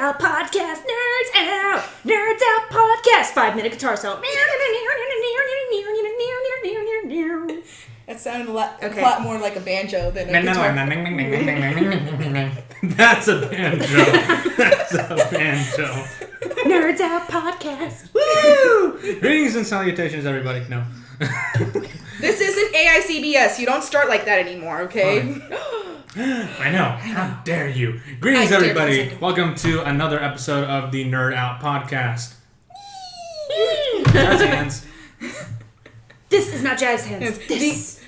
Out Podcast, Nerds Out Podcast, 5-minute guitar solo. That sounded a lot more like a banjo than a guitar. That's a banjo. That's a banjo. Nerds Out Podcast. Woo! Greetings and salutations, everybody. No. This isn't AICBS. You don't start like that anymore, okay? I know. How dare you? Greetings, everybody. Welcome to another episode of the Nerd Out Podcast. Jazz hands. This is not jazz hands. This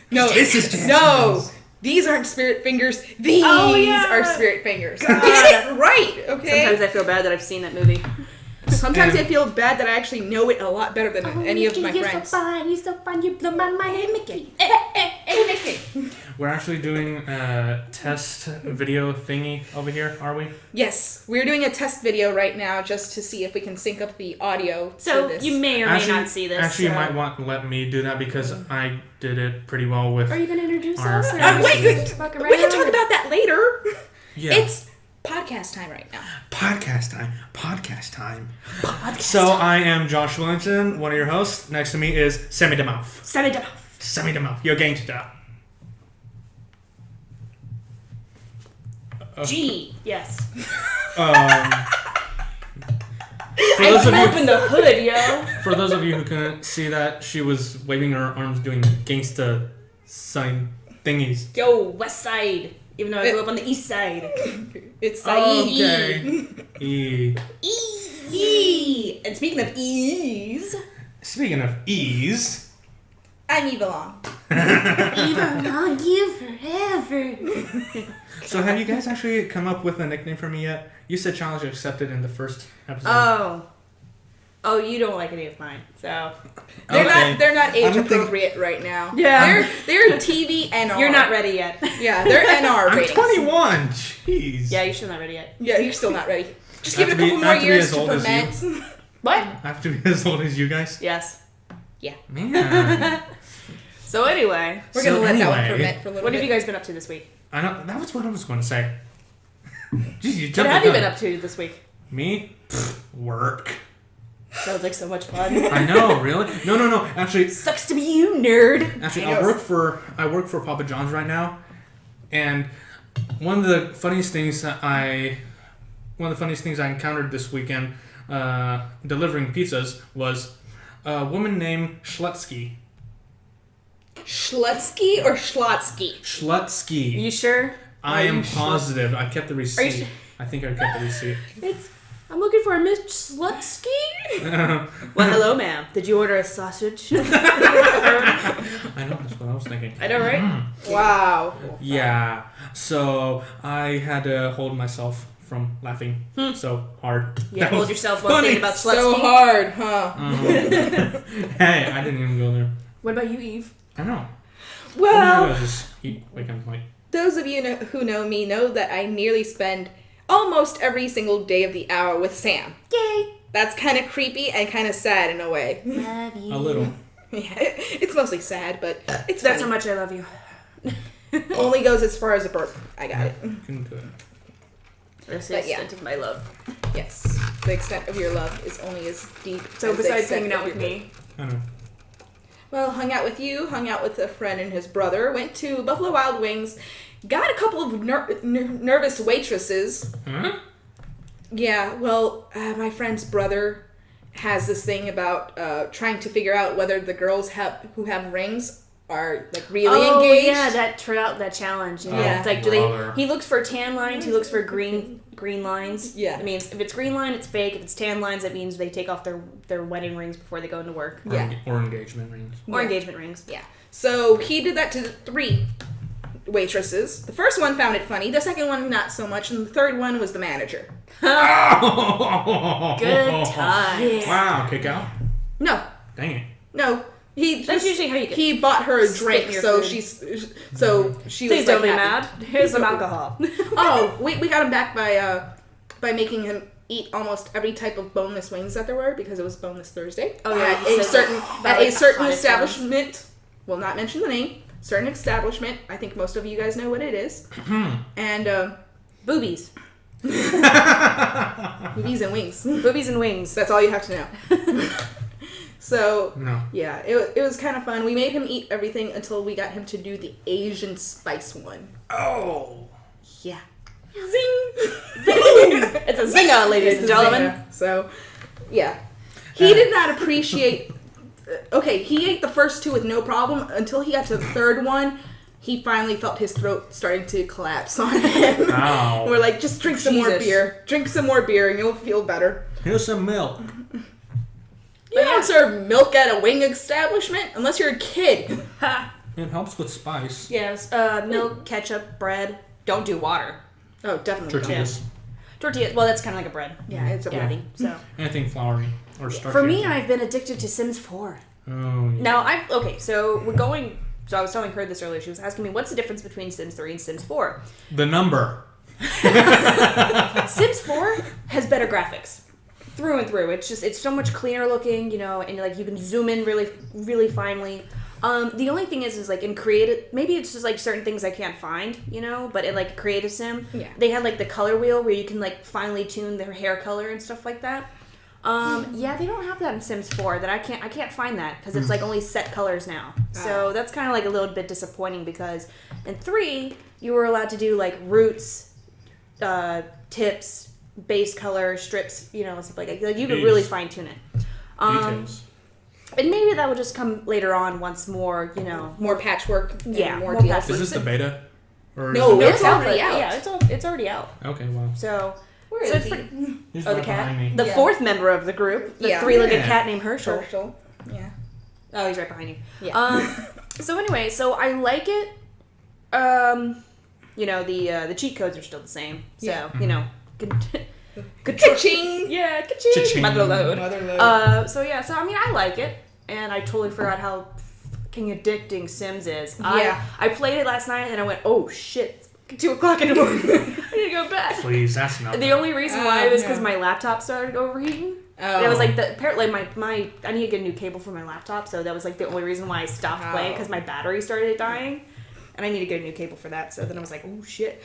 is jazz hands. These aren't spirit fingers. These are spirit fingers. God. Get it right, okay? Sometimes I feel bad that I've seen that movie. Sometimes I feel bad that I actually know it a lot better than any of my friends. You're so fun, you blow my mind. Hey, Mickey. Hey, Mickey. We're actually doing a test video thingy over here, are we? Yes, we're doing a test video right now just to see if we can sync up the audio So to this. you may or may not see this. Actually, you might want to let me do that because I did it pretty well with. Are you going to introduce our us? Wait, we can talk about that later. Yeah. It's podcast time right now. Podcast time. So I am Josh Willington, one of your hosts. Next to me is Sammy DeMouth. Sammy DeMouth. You're gangster. G. Yes. I opened the hood, yo. For those of you who couldn't see that, she was waving her arms doing gangsta sign thingies. Yo, West Side. Even though I grew up on the East Side. It's Saeed. Okay. E. And speaking of E's. Speaking of E's. I'm Eva Long. Eva Long, you forever. So have you guys actually come up with a nickname for me yet? You said challenge accepted in the first episode. Oh, you don't like any of mine, so They're not age appropriate right now. Yeah. They're TV NR. You're not ready yet. Yeah, they're NR I'm ratings. 21. Jeez. Yeah, you're still not ready yet. Yeah, you're still not ready. Just give it a couple more years to ferment. What? I have to be as old as you guys? Yes. Yeah. Man. So anyway, We're gonna let that one ferment for a little bit. What have you guys been up to this week? I know that was what I was going to say. Jeez, What have you been up to this week? Me? Work. Sounds like so much fun. I know, really? No. Actually, sucks to be you, nerd. Actually, I work for Papa John's right now, and one of the funniest things I encountered this weekend delivering pizzas was a woman named Schlutsky. Schlutsky or Schlotsky? Schlutsky. You sure? I am positive. I kept the receipt. Sure? I think I kept the receipt. I'm looking for a Miss Schlutsky. Well, hello, ma'am. Did you order a sausage? I know, that's what I was thinking. I know, right? Wow. Yeah. So I had to hold myself from laughing so hard. Yeah, hold yourself while thinking about Schlutsky. So hard, huh? Hey, I didn't even go there. What about you, Eve? I know. Well, Just eat wake up late. Those of you who know me know that I nearly spend almost every single day of the hour with Sam. Yay! That's kind of creepy and kind of sad in a way. Love you. A little. Yeah, it's mostly sad, but it's That's funny. how much I love you. Only goes as far as a burp. I got it. Couldn't do it. That's the extent of my love. Yes, the extent of your love is only as deep. So as the besides extent hanging out of with your me, I know. well, hung out with you, hung out with a friend and his brother, went to Buffalo Wild Wings, got a couple of nervous waitresses. Huh? Yeah, well, my friend's brother has this thing about trying to figure out whether the girls who have rings are like really engaged. Yeah, that challenge. You know? Yeah. It's like he looks for tan lines, he looks for green lines. Yeah. That means if it's green line, it's fake. If it's tan lines, that means they take off their wedding rings before they go into work. Or engagement rings. Or engagement rings. Yeah. So he did that to 3 waitresses. The first one found it funny. The second one, not so much. And the third one was the manager. Good times. Wow, kick out? No. Dang it. No. That's usually how you get. He bought her a drink, so food. she Please was don't be happy. mad. Here's some alcohol. Oh, we got him back by making him eat almost every type of boneless wings that there were because it was Boneless Thursday. Oh yeah, At a certain establishment. Will not mention the name. Certain establishment. I think most of you guys know what it is. And boobies. Boobies and wings. Boobies and wings. That's all you have to know. So, No. yeah, it was kind of fun. We made him eat everything until we got him to do the Asian spice one. Oh. Yeah. Zing! It's a zinger, ladies and gentlemen. Zinger. So, yeah. He did not appreciate... Okay, he ate the first two with no problem until he got to the third one. He finally felt his throat starting to collapse on him. Ow. We're like, just drink some more beer. Drink some more beer and you'll feel better. Here's some milk. You don't serve milk at a wing establishment unless you're a kid. It helps with spice. Yes. Milk, ketchup, bread. Don't do water. Oh, definitely. Tortillas. Tortillas. Well, that's kind of like a bread. Yeah, it's a breading. So Anything floury or starchy. for me, I've been addicted to Sims 4. Oh, yeah. Now, so we're going... So I was telling her this earlier. She was asking me, what's the difference between Sims 3 and Sims 4? The number. Sims 4 has better graphics. Through and through. It's so much cleaner looking, and like you can zoom in really, really finely. The only thing is like in creative, maybe it's just like certain things I can't find, but in like Creative Sim, they had like the color wheel where you can like finely tune their hair color and stuff like that. Yeah, they don't have that in Sims 4. That I can't find that because it's like only set colors now. So that's kind of like a little bit disappointing because in 3 you were allowed to do like roots, tips, base color, strips, stuff like that. Like you could really fine tune it. Details. And maybe that will just come later on once more, More patchwork. And Yeah, more more DLC. patchwork. Is this the beta? Or No, is it it's already out. Yeah, it's already out. Okay, well. So Where so is it's he? pretty. He's Oh, the right behind me. cat, the Yeah. fourth member of the group, the Yeah. three-legged Yeah. cat named Herschel. Herschel. Yeah. Oh, he's right behind you. Yeah. So anyway, so I like it. The cheat codes are still the same. So Yeah. Ka-ching! Yeah, ka-ching! Cha-ching. Motherload. Motherload. So I mean, I like it, and I totally forgot how fucking addicting Sims is. Yeah. I played it last night, and I went, oh shit, it's 2 o'clock in the morning. I need to go back. Please, that's not. The only reason why was because no. my laptop started overheating. Oh. And it was like apparently my I need to get a new cable for my laptop, so that was like the only reason why I stopped playing because my battery started dying, and I need to get a new cable for that. So then I was like, oh shit.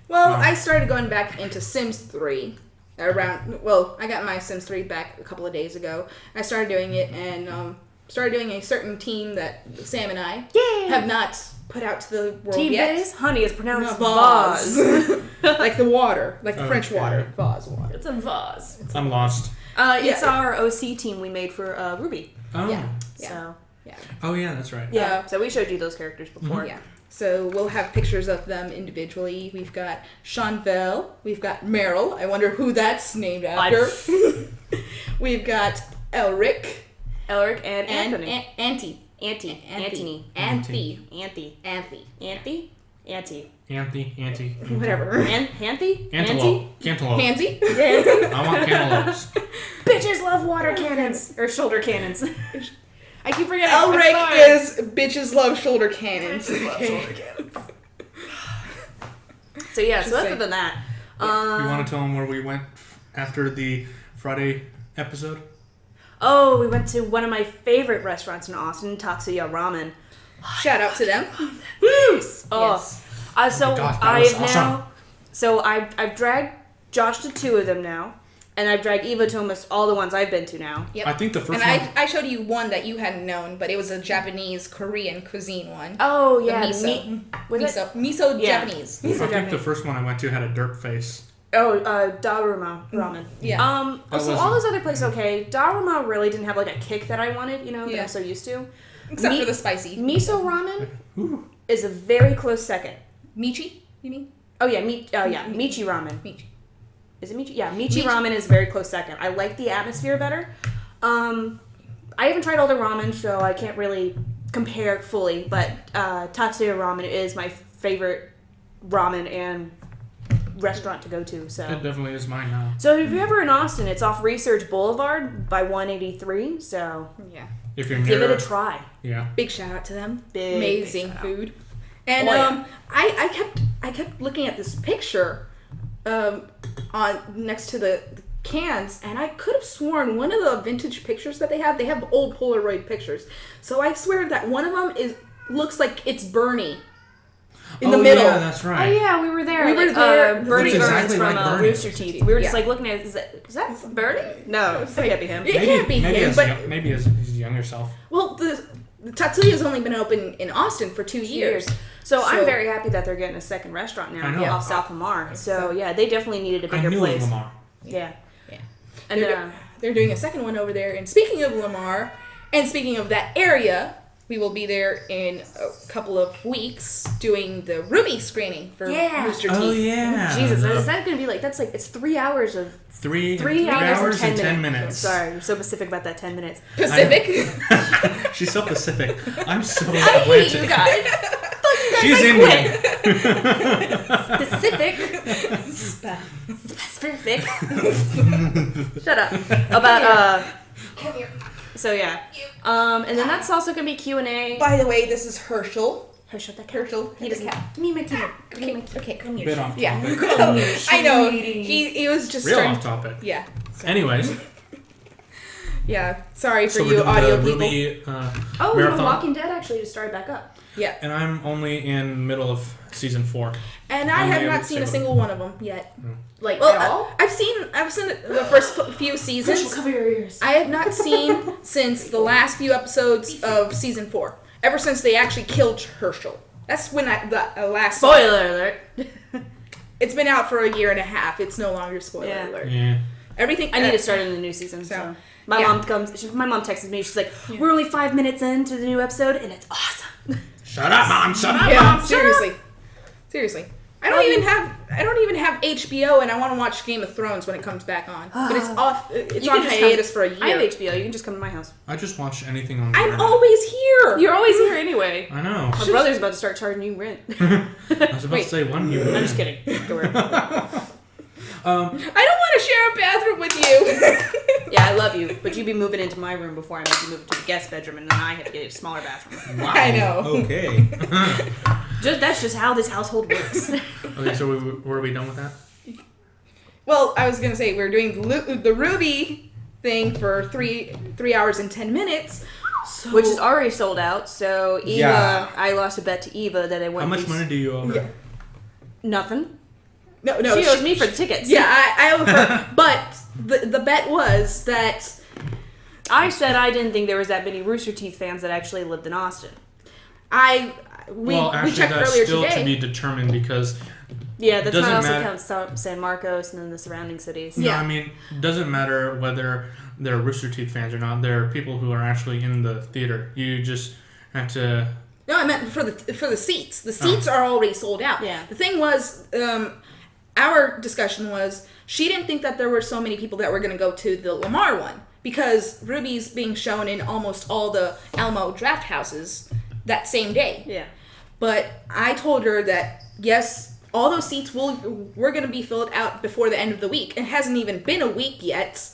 Well, I started going back into Sims 3 I got my Sims 3 back a couple of days ago. I started doing it and started doing a certain team that Sam and I have not put out to the world Team yet. Days, honey is pronounced Vase. vase. Like the water, like the French Okay. water. Vase water. It's a vase. I'm lost. It's our OC team we made for RWBY. Oh. Yeah. So Oh, yeah, that's right. yeah, so we showed you those characters before. Yeah. So we'll have pictures of them individually. We've got Chanvel. We've got Meryl. I wonder who that's named after. We've got Elric. Elric and Anthony. Auntie. Antony. Auntie. Whatever. Hanthy? Antelope. Cantaloupe. Pansy. Yeah. I want cantaloupes. Bitches love water cannons. Or shoulder cannons. I keep forgetting. Elric is bitches love shoulder cannons. So other than that, You want to tell them where we went after the Friday episode? we went to one of my favorite restaurants in Austin, Tatsuya Ramen. Shout out to them. Yes. Yes. So gosh, that was I've awesome. now. So I've dragged Josh to 2 of them now, and I've dragged Eva to almost all the ones I've been to now. Yep. I think the first And one. I showed you one that you hadn't known, but it was a Japanese Korean cuisine one. Oh yeah, The miso. Was it? Miso Yeah. Japanese. I think Japanese. the first one I went to had a dirt face. Oh, Daruma Ramen. Yeah. That So wasn't- all those other places, okay. Daruma really didn't have like a kick that I wanted, that Yeah. I'm so used to. Except for the spicy. Miso ramen Ooh. is a very close second. Michi, you mean? Oh yeah, Michi ramen. Michi. Is it Michi? Yeah, Michi ramen is a very close second. I like the atmosphere better. I haven't tried all the ramen, so I can't really compare fully. But Tatsuya Ramen is my favorite ramen and restaurant to go to. So It definitely is mine now. So if you're ever in Austin, it's off Research Boulevard by 183. So Yeah. If you're give near, it a try. Yeah. Big shout out to them. Big Amazing shout out. food. And Oh, yeah. I kept looking at this picture on next to the cans, and I could have sworn one of the vintage pictures that they have old Polaroid pictures. So I swear that one of them looks like it's Bernie. in the middle. Yeah, that's right. Oh yeah, we were there. We were there. Birdie Looks Burns exactly from like Bernie. Rooster Teeth. We were just Yeah. like looking at. Is that Birdie? No, that can't be him. It can't be him, but maybe his younger self. well, the Tatsuya's only been open in Austin for 2 years. So I'm very happy that they're getting a second restaurant now I know. off South Lamar. So yeah, they definitely needed a I bigger knew place. of Lamar. Yeah. Yeah. And They're doing a second one over there. And speaking of Lamar, and speaking of that area, we will be there in a couple of weeks doing the RWBY screening for Rooster Teeth. Oh yeah. Jesus, is that going to be like? That's like it's 3 hours of. Three 3 hours and 10 minutes. Sorry, I'm so specific about that 10 minutes. Pacific. She's so Pacific. I'm so I hate you Atlantic. guys. She's Indian. Specific. Shut up. About Come here. So yeah. And then that's also gonna be Q&A. By the way, this is Herschel. Herschel, that Herschel. He doesn't. Give me my camera. Okay, come here. Bit off Yeah. topic. Come here, I know. sweetie. He was just Real trying. off topic. Yeah. Anyways, Yeah. Sorry for so we're you doing audio the people. RWBY Oh, marathon. The Walking Dead actually just started back up. Yeah. And I'm only in middle of season 4. And I Only have I not would seen say a single one of them yet. Like Well, at all. I've seen the first few seasons. Cover your ears. I have not seen since the last few episodes of season 4. Ever since they actually killed Herschel. That's when the last. Spoiler alert. It's been out for a year and a half. It's no longer spoiler alert. Yeah. Everything. I need to start in the new season. So my yeah. mom comes. My mom texted me. She's like, "We're only 5 minutes into the new episode, and it's awesome." Shut up, Mom. Shut up, Yeah, Mom. seriously. Seriously. I don't even have HBO, and I want to watch Game of Thrones when it comes back on. But it's off. It's You on can just hiatus for a year. I have HBO. You can just come to my house. I just watch anything on. I'm always here. You're always here anyway. I know. My brother's about to start charging you rent. I was about Wait. to say one year. I'm just kidding. Don't worry. I don't want to share a bathroom with you. Yeah, I love you, but you'd be moving into my room before I make you move to the guest bedroom, and then I have to get a smaller bathroom. Wow. I know. Okay. That's just how this household works. Okay, so were we done with that? Well, I was gonna say we're doing the RWBY thing for 3 hours and 10 minutes, so Which is already sold out. So Eva, Yeah. I lost a bet to Eva that I went. How much money do you owe her? Yeah. Nothing. no. She owes me for the tickets. Yeah, I owe her. But the bet was that I said I didn't think there was that many Rooster Teeth fans that actually lived in Austin. we Actually, checked that's earlier still today. to be determined because Yeah, that's Doesn't not also matter. count San Marcos and then the surrounding cities. no, Yeah. I mean, it doesn't matter whether they're Rooster Teeth fans or not. There are people who are actually in the theater. You just have to. No, I meant for the seats. The seats are already sold out. Yeah. The thing was, our discussion was she didn't think that there were so many people that were going to go to the Lamar one because RWBY's being shown in almost all the Alamo draft houses that same day. Yeah. But I told her that yes, all those seats were going to be filled out before the end of the week. It hasn't even been a week yet.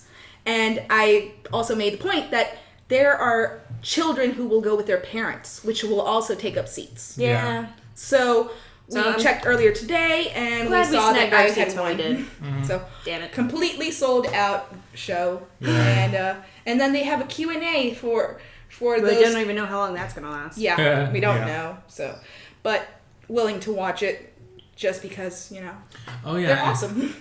And I also made the point that there are children who will go with their parents, which will also take up seats. Yeah. So we I'm checked earlier today, and we glad we saw that snagged our I seats had when we one. did. So Damn it. completely sold out show, Yeah. and then they have a Q&A for But those. I don't even know how long that's gonna last. Yeah, we don't Yeah. know. So, but willing to watch it just because Oh yeah. they're awesome.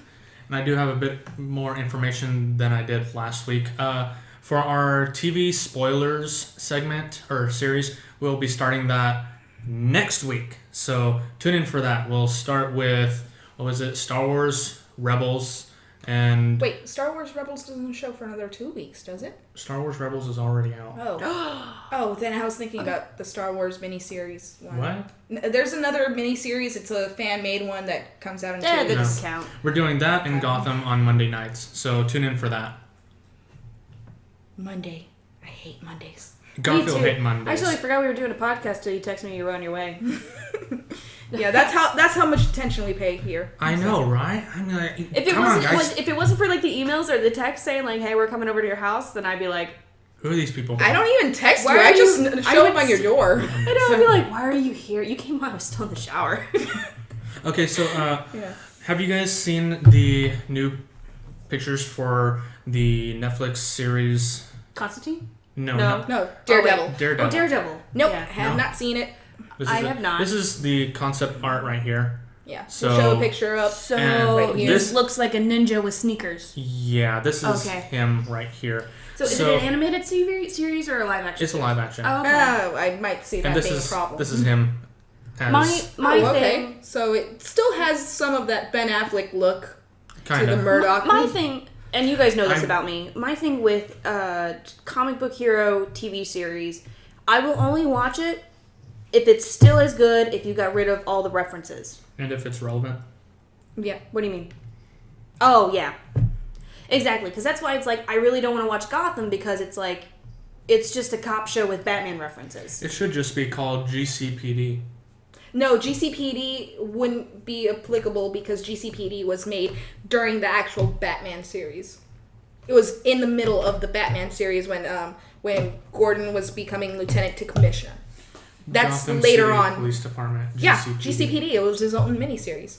And I do have a bit more information than I did last week. For our TV spoilers segment or series, we'll be starting that next week. So tune in for that. We'll start with, what was it, Star Wars Rebels. And Wait, Star Wars Rebels doesn't show for another 2 weeks, does it? Star Wars Rebels is already out. Oh, then I was thinking about the Star Wars miniseries one. What? There's another miniseries. It's a fan-made one that comes out in 2 Yeah, that weeks. doesn't count. We're doing that in Gotham on Monday nights. So tune in for that. Monday. I hate Mondays. Garfield too. hate Mondays. I totally forgot we were doing a podcast till you texted me you were on your way. Yeah, that's how much attention we pay here. I know, right? I mean, like, If it come on, wasn't guys. like, if it wasn't for like the emails or the text saying like, "Hey, we're coming over to your house," then I'd be like, Who are these people? I don't even text Why you. are I you- just I show would up on your door. I know, I'd be like, "Why are you here? You came while I was still in the shower." Okay, so Yeah. have you guys seen the new pictures for the Netflix series? Constantine? No, No. not No, Daredevil. Daredevil. Oh, Daredevil. Nope, Yeah. have No. not seen it. I have not. This is the concept art right here. Yeah. So- We'll show a picture up. So right here. this looks like a ninja with sneakers. Yeah, this is Okay. him right here. So is it an animated series or a live action? It's a live action. Oh, okay. I might see that and this being is a problem. this is him. As My okay. thing. So it still has some of that Ben Affleck look kind to the of. Murdoch. My thing, and you guys know this I'm- about me. My thing with comic book hero TV series, I will only watch it if it's still as good. If you got rid of all the references. And if it's relevant. Yeah. What do you mean? Oh yeah, exactly. Because that's why it's like I really don't want to watch Gotham because it's like it's just a cop show with Batman references. It should just be called GCPD. No, GCPD wouldn't be applicable because GCPD was made during the actual Batman series. It was in the middle of the Batman series when Gordon was becoming lieutenant to commissioner. That's Gotham later City on. Police Department. Yeah, GCPD. It was his own miniseries.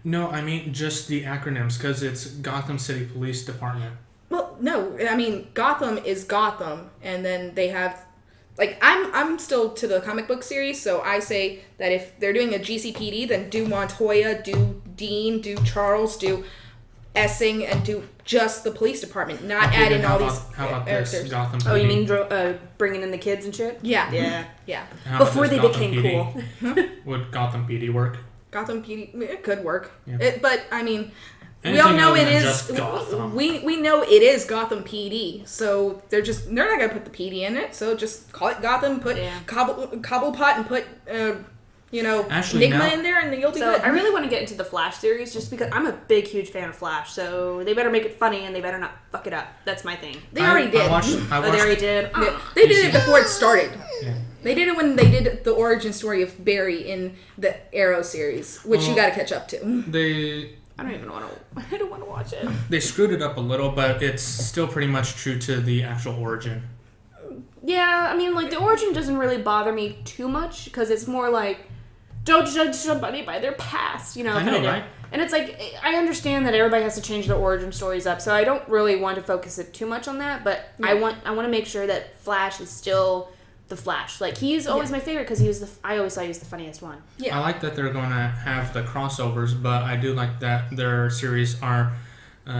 No, I mean just the acronyms because it's Gotham City Police Department. Well, no, I mean Gotham is Gotham, and then they have, like, I'm still to the comic book series, so I say that if they're doing a GCPD, then do Montoya, do Dean, do Charles, do Essing, and do just the police department, not Okay, add then in how all about, these how about characters. this Gotham PD? Oh, you mean bringing in the kids and shit? Yeah, Yeah. yeah. How about Before this they Gotham became PD? cool. Would Gotham PD work? Gotham PD, it could work, Yeah. but I mean. We Anything all know other it than is. just Gotham. We know it is Gotham PD, so they're not gonna put the PD in it. So just call it Gotham. Put Cobblepot and put Actually, Enigma now- in there, and you'll be So good. I really want to get into the Flash series just because I'm a big, huge fan of Flash. So they better make it funny and they better not fuck it up. That's my thing. They already did. I watched, Oh, they already did? They did it before it started. Yeah. They did it when they did the origin story of Barry in the Arrow series, which you Well, got to catch up to. I don't even want to. I don't want to watch it. They screwed it up a little, but it's still pretty much true to the actual origin. Yeah, I mean, like the origin doesn't really bother me too much because it's more like don't judge somebody by their past, you know. I know, kinda. right? And it's like I understand that everybody has to change their origin stories up, so I don't really want to focus it too much on that. But I want to make sure that Flash is still the Flash. Like he's always my favorite because I always thought he was the funniest one. Yeah. I like that they're going to have the crossovers, but I do like that their series are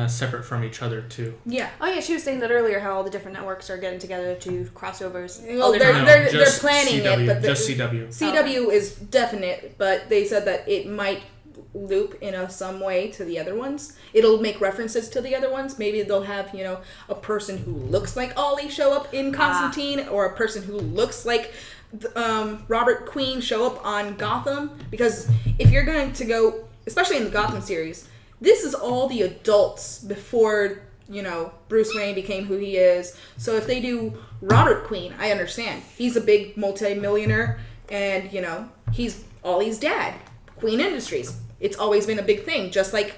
separate from each other too. Yeah. Oh yeah, she was saying that earlier. How all the different networks are getting together to crossovers. Well, they're No, they're just planning CW, it, but just CW. CW is definite, but they said that it might loop in some way to the other ones. It'll make references to the other ones. Maybe they'll have, a person who looks like Ollie show up in Constantine, or a person who looks like Robert Queen show up on Gotham. Because if you're going to go, especially in the Gotham series, this is all the adults before, Bruce Wayne became who he is. So if they do Robert Queen, I understand. He's a big multi-millionaire, and, he's Ollie's dad. Queen Industries. It's always been a big thing, just like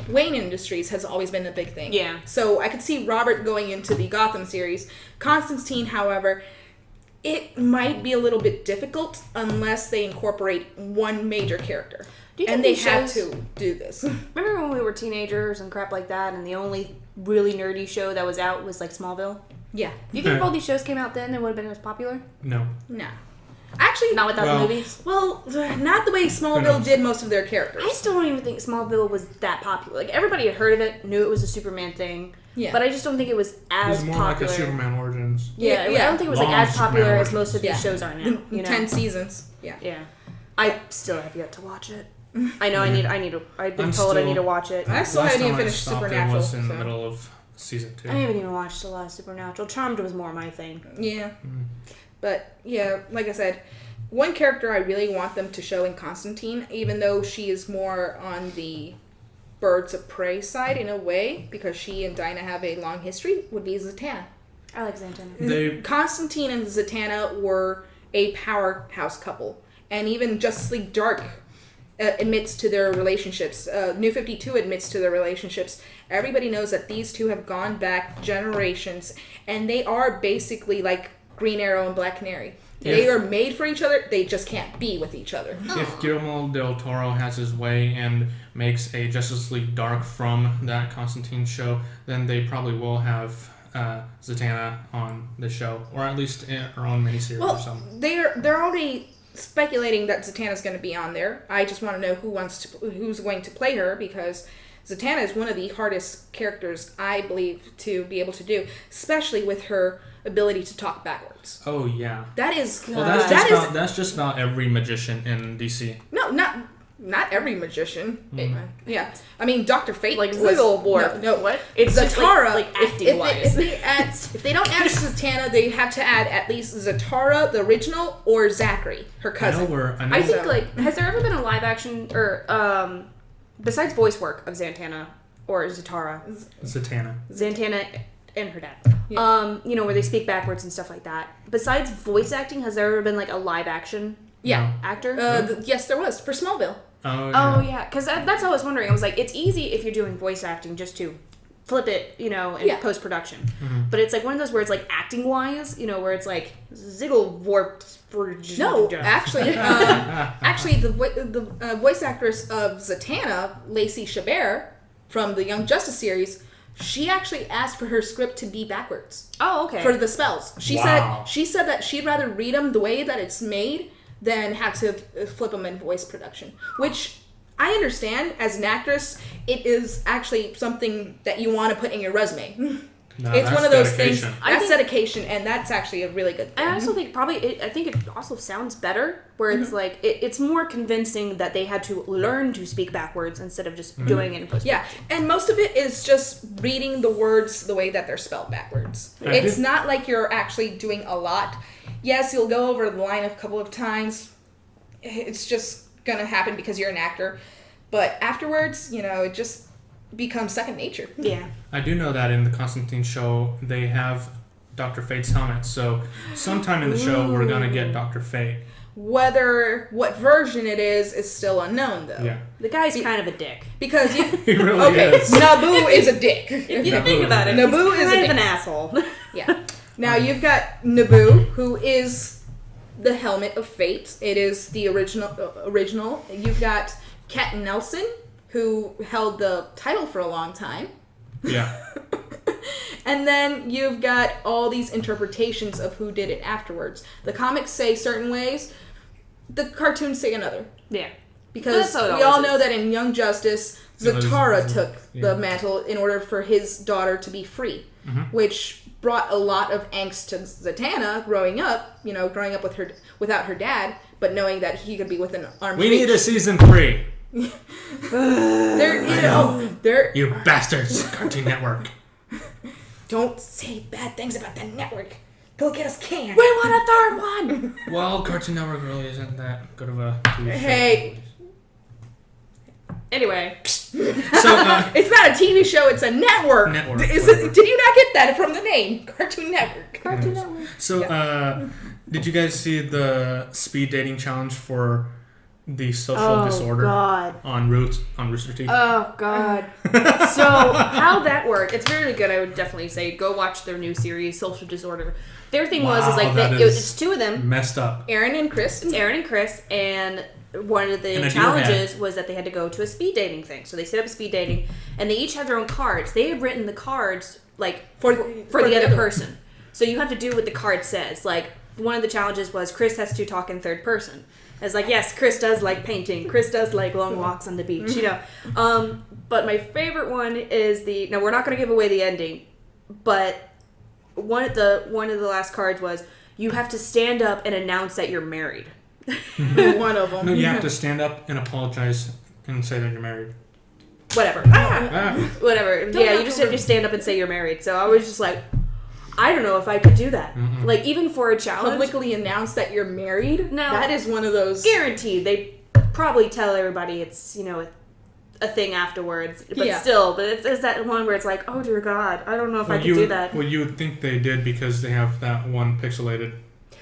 Wayne Industries has always been a big thing. Yeah. So I could see Robert going into the Gotham series. Constantine, however, it might be a little bit difficult unless they incorporate one major character. Do you think And they these have shows- to do this. Remember when we were teenagers and crap like that, and the only really nerdy show that was out was like Smallville? Yeah. Do you think if all these shows came out then, it would have been as popular? No. Nah. Actually, Not without Well- the movies. well, not the way Smallville did most of their characters. I still don't even think Smallville was that popular. Like everybody had heard of it, knew it was a Superman thing. Yeah. But I just don't think it was It as was more popular. like a Superman Origins. Yeah, Yeah. I don't think it was like Long as popular Superman as most of these Yeah. shows are now. You know? 10 seasons. Yeah. Yeah. I still have yet to watch it. I know I've been I'm told I need to still- watch it. I still Last haven't even time I finished stopped, Supernatural. It was in the so- middle of season 2. I haven't even watched a lot of Supernatural. Charmed was more my thing. Yeah. But, yeah, like I said, one character I really want them to show in Constantine, even though she is more on the Birds of Prey side in a way, because she and Dinah have a long history, would be Zatanna. I like Xantana. They Constantine and Zatanna were a powerhouse couple. And even Justice League Dark admits to their relationships. New 52 admits to their relationships. Everybody knows that these two have gone back generations, and they are basically like Green Arrow and Black Canary. They are made for each other, they just can't be with each other. If Guillermo del Toro has his way and makes a Justice League Dark from that Constantine show, then they probably will have Zatanna on the show, or at least her own miniseries or Well, something. they're already speculating that Zatanna's going to be on there. I just want to know who's going to play her, because Zatanna is one of the hardest characters, I believe, to be able to do, especially with her ability to talk backwards. Oh yeah. That is. Well, that's just about every magician in DC. No, not every magician. Yeah, I mean, Dr. Fate Like was Wigglebore. No, what? It's just Zatara. like acting wise. If they don't add Zatanna, they have to add at least Zatara, the original, or Zachary, her cousin. I think like, has there ever been a live action or besides voice work of Zatanna or Zatanna and her dad, you know, where they speak backwards and stuff like that. Besides voice acting, has there ever been like a live action actor? Yes, there was for Smallville. Oh yeah, because that's what I was wondering. I was like, it's easy if you're doing voice acting just to flip it, you know, in post production. Mm-hmm. But it's like one of those where it's like acting wise, you know, where it's like Ziggle warped. No, actually, the voice actress of Zatanna, Lacey Chabert, from the Young Justice series, she actually asked for her script to be backwards. Oh, okay. For the spells, she said that she'd rather read them the way that it's made than have to flip them in voice production, which I understand. As an actress, it is actually something that you want to put in your resume. No, it's one of those things. dedication. That's dedication, and that's actually a really good thing. I also think I think it also sounds better, where it's like it's more convincing that they had to learn to speak backwards instead of just doing it in post. Yeah, and most of it is just reading the words the way that they're spelled backwards. It's not like you're actually doing a lot. Yes, you'll go over the line a couple of times. It's just gonna happen because you're an actor. But afterwards, you know, it just becomes second nature. Yeah. I do know that in the Constantine show, they have Dr. Fate's helmet. So sometime in the show, we're going to get Dr. Fate. What version it is still unknown, though. Yeah. The guy's kind of a dick. Because He really is. Naboo is a dick. If you think about it, Naboo he's is kind a of an dick. asshole. Yeah. Now you've got Naboo, who is the helmet of fate. It is the original. You've got Kat Nelson, who held the title for a long time. Yeah. And then you've got all these interpretations of who did it afterwards. The comics say certain ways, the cartoons say another. Yeah. Because That's how it we all always know is. that in Young Justice, Zatara took the mantle in order for his daughter to be free, which brought a lot of angst to Zatanna growing up without her dad, but knowing that he could be within arm's reach. We need a season 3. You bastards, Cartoon Network. Don't say bad things about the network. Go get us canned. We want a third one. Well, Cartoon Network really isn't that good of a TV show. Hey. Anyway. So, It's not a TV show, it's a network. Network, Did whatever. you not get that from the name? Cartoon Network. Cartoon Network. So, did you guys see the speed dating challenge for the social disorder God. on Rooster Teeth? Oh, God. So, how that worked, it's really good. I would definitely say go watch their new series, Social Disorder. Their thing was it's two of them. Messed up. Aaron and Chris. It's Aaron and Chris, and one of the challenges was that they had to go to a speed dating thing. So they set up a speed dating, and they each had their own cards. They had written the cards like for the other person. So you have to do what the card says. Like, one of the challenges was Chris has to talk in third person. It's like, yes, Chris does like painting. Chris does like long walks on the beach, you know. But my favorite one is now we're not going to give away the ending, but one of the last cards was you have to stand up and announce that you're married. One of them. No, you have to stand up and apologize and say that you're married. Whatever. Whatever. Yeah, you just have to stand up and say you're married. So I was just like, I don't know if I could do that. Mm-mm. Like, even for a challenge. Publicly announce that you're married? No. That is one of those... Guaranteed. They probably tell everybody it's, you know, a thing afterwards. But still, but it's that one where it's like, oh, dear God, I don't know if I could do that. Well, you would think they did because they have that one pixelated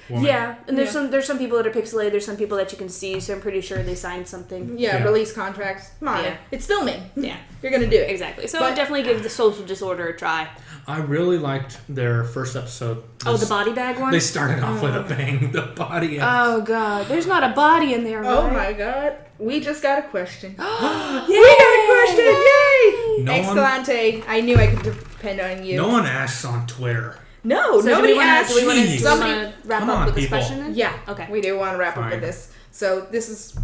woman. Yeah, and there's some people that are pixelated, there's some people that you can see, so I'm pretty sure they signed something. Yeah, release contracts. Come on. Yeah. It's filming. Yeah. You're going to do it. Exactly. So I'd definitely give the Social Disorder a try. I really liked their first episode. The body bag one? They started off with a bang. The body. Oh, God. There's not a body in there, right? Oh, my God. We just got a question. Yay! We got a question! Yay! No Excellente. I knew I could depend on you. No one asks on Twitter. No, So nobody do we asked. want Jeez. to wrap Come up on, with this people. question then? Yeah. Okay. We do want to wrap up Fine. with this. So this is...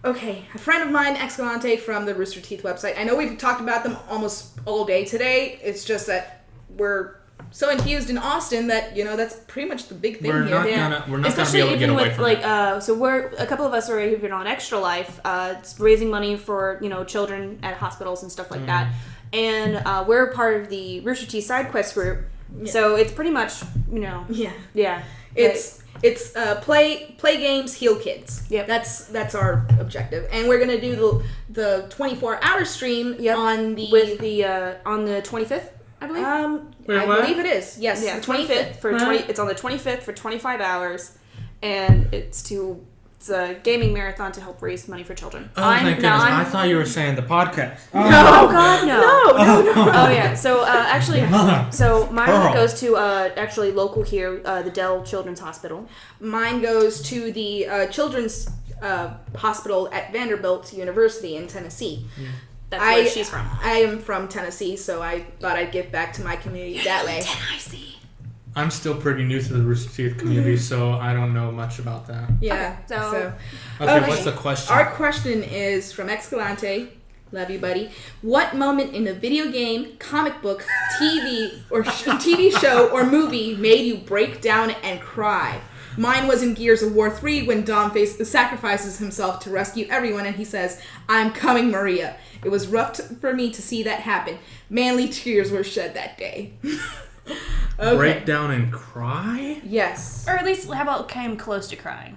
Okay, a friend of mine, Escalante from the Rooster Teeth website. I know we've talked about them almost all day today. It's just that we're so infused in Austin that, that's pretty much the big thing We're here. not Yeah. gonna be Especially able to get even away with from like that. so we're a couple of us are even on Extra Life, it's raising money for children at hospitals and stuff like that, and we're part of the Rooster Teeth Side Quest group. Yeah. So it's pretty much Yeah. It's play games, heal kids. Yep. That's our objective, and we're gonna do the 24-hour stream on the on the 25th, I believe. Wait, I what? believe it is. Yes, Yeah, the 25th for Huh? 20. It's on the 25th for 25 hours, and it's a gaming marathon to help raise money for children. Oh, thank goodness. I thought you were saying the podcast. Oh God, no. No. Oh yeah. So actually, so mine Girl. goes to actually local here, the Dell Children's Hospital. Mine goes to the children's hospital at Vanderbilt University in Tennessee. That's where she's from. I am from Tennessee, so I thought I'd give back to my community that way. Tennessee. I'm still pretty new to the Rooster Teeth community, so I don't know much about that. Yeah. Okay, so- Okay, Okay. what's the question? Our question is from Escalante. Love you, buddy. What moment in a video game, comic book, TV, or TV show or movie made you break down and cry? Mine was in Gears of War 3 when Dom sacrifices himself to rescue everyone and he says, "I'm coming, Maria." It was rough for me to see that happen. Manly tears were shed that day. Okay. Break down and cry? Yes. Or at least, how about came close to crying?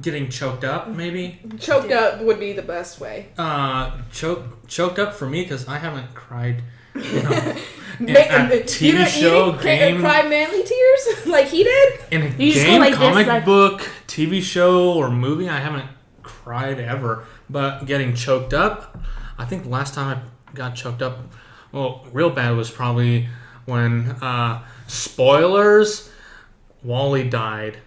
Getting choked up, maybe? Choked up would be the best way. Choked up for me because I haven't cried. In You a TV show, didn't game, cry manly tears like he did? in a You just go game, like this, comic like- book, TV show, or movie. I haven't cried ever. But getting choked up, I think the last time I got choked up, well, real bad was probably when, spoilers, Wally died.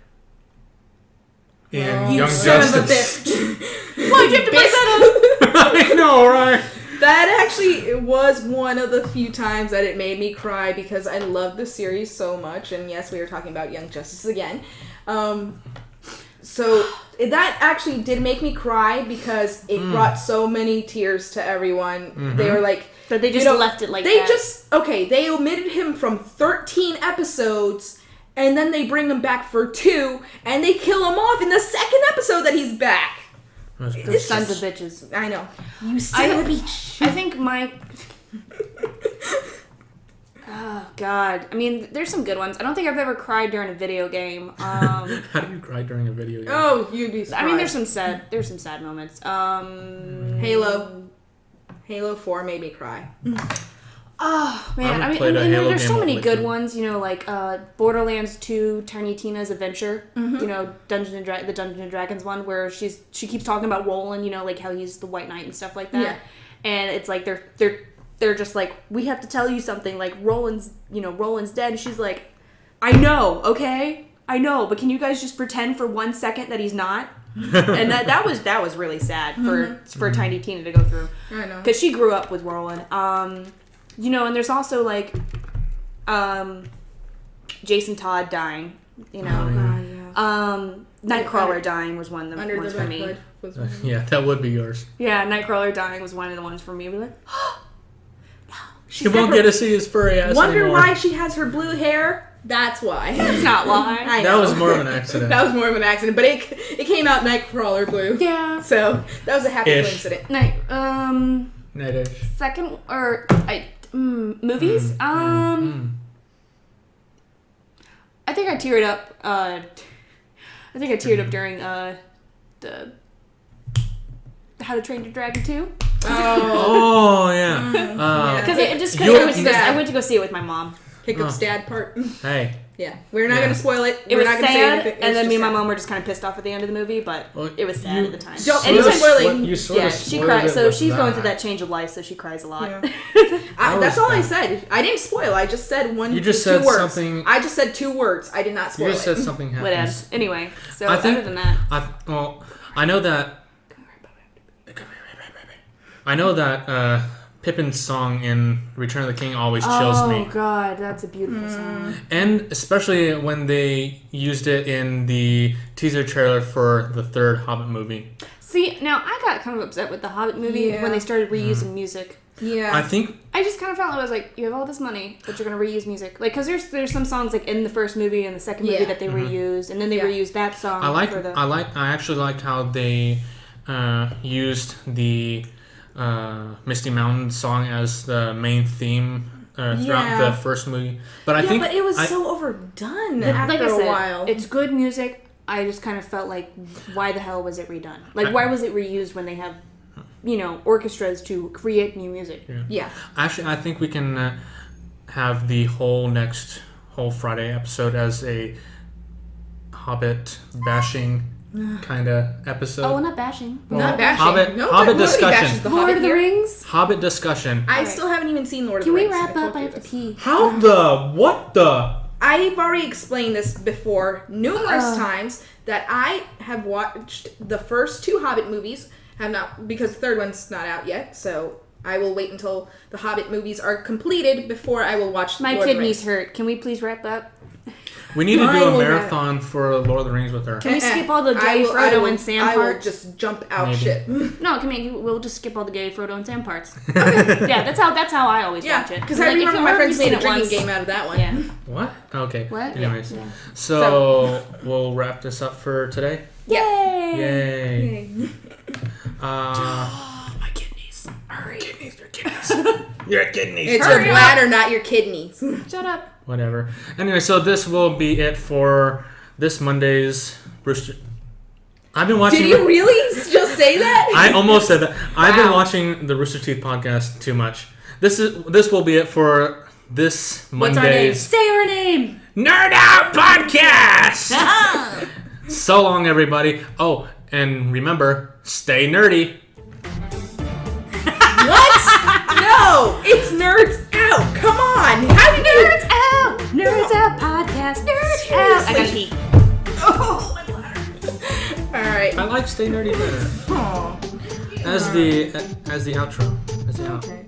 In You Young son of a Justice. bitch. Why'd you have to bring that up? I know, right? That actually was one of the few times that it made me cry because I love the series so much. And yes, we were talking about Young Justice again. So that actually did make me cry because it brought so many tears to everyone. Mm-hmm. They were like... But they just left it like they that. They omitted him from 13 episodes, and then they bring him back for 2, and they kill him off in the second episode that he's back. Those sons of bitches. I know. You son of a bitch. I think my... Oh, God. I mean, there's some good ones. I don't think I've ever cried during a video game. How do you cry during a video game? Oh, you'd be surprised. I mean, there's some sad moments. Halo 4 made me cry. Oh, man. haven't I mean, played a and Halo there's so game many lately. good ones, like Borderlands 2, Tiny Tina's Adventure, the Dungeons and Dragons one, where she keeps talking about Roland, like how he's the White Knight and stuff like that. Yeah. And it's like they're just like, we have to tell you something, like Roland's dead, and she's like, I know, okay? I know, but can you guys just pretend for 1 second that he's not? And that was really sad for Tiny Tina to go through. I know. Because she grew up with Roland. And there's also like Jason Todd dying, Oh, yeah. Nightcrawler dying was one of the Under ones the for Red me. Hood was one. Yeah, that would be yours. Yeah, Nightcrawler dying was one of the ones for me. We're like, You won't get to see his furry ass Wonder anymore. why she has her blue hair? That's why. that's not why. I That know. was more of an accident. That was more of an accident, but it came out Nightcrawler blue. Yeah. So that was a happy Ish. coincidence. Night-ish. Second or movies. I think I teared up. I think I teared up during the How to Train Your Dragon 2. Oh, yeah. Because You- I went to go see it with my mom. Hiccup's dad part. Hey. Yeah, we're not Yeah. going to spoil it. It We're was not going to say sad, anything. It and was then just me and my sad. mom were just kind of pissed off at the end of the movie, but Well, it was sad at the time. Don't- Anytime- spoiling. You sort yeah, of she spoiled cries. it So with she's going that. through that change of life, so she cries a lot. Yeah. That That's was all I bad. said. I didn't spoil. I just said You just two said words. something- I just said 2 words. I did not spoil You just it. said something Whatever. happens. Anyway, so I think- other than that, I I know that Pippin's song in Return of the King always chills me. Oh god, that's a beautiful song. And especially when they used it in the teaser trailer for the third Hobbit movie. See, now I got kind of upset with the Hobbit movie when they started reusing music. Yeah. I think I just kind of felt like I was like, you have all this money, but you're gonna reuse music, like, cause there's some songs like in the first movie and the second movie that they reused, and then they reused that song. I actually liked how they used the Misty Mountain song as the main theme throughout the first movie. But I think but it was so overdone after like I said, a while. it's good music. I just kind of felt like, why the hell was it redone? Like, why was it reused when they have, orchestras to create new music? Yeah. Actually, I think we can have the whole Friday episode as a Hobbit bashing kind of episode. Oh, not bashing. Not bashing. Hobbit discussion. Bashes the Lord Hobbit of the here. Rings. Hobbit discussion. I still haven't even seen Lord of Can the we Rings. wrap up? told I you have to this. pee. How the what the? I've already explained this before numerous times that I have watched the first 2 Hobbit movies. Have not, because the third one's not out yet, so I will wait until the Hobbit movies are completed before I will watch My Lord of the kidneys Rings. hurt. Can we please wrap up? We need to do I a will marathon for Lord of the Rings with her. Can we skip all the gay Frodo and Sam I will parts? just jump out Maybe. shit. No, we'll just skip all the gay Frodo and Sam parts. Yeah, that's how I always watch it. Because I remember my friends made a drinking once. game out of that one. Yeah. What? Okay. What? Anyways, Yeah. so we'll wrap this up for today. Yay! Yay! My kidneys. Hurry. Your kidneys. Your kidneys. It's your bladder, not your kidneys. Shut up. Whatever. Anyway, so this will be it for this Monday's Rooster. I've been watching. Did you really just say that? I almost said that. I've been Wow. watching the Rooster Teeth podcast too much. This will be it for this What's our name? Monday's Say our name. Nerd Out Podcast. So long, everybody. Oh, and remember, stay nerdy. What? No, it's Nerds Out. Come on. How did Nerds out. Nerds out podcast. Nerds out. I gotta pee. Oh, my bladder. All right. I like stay nerdy better. Aw. As the outro. As the outro. Okay.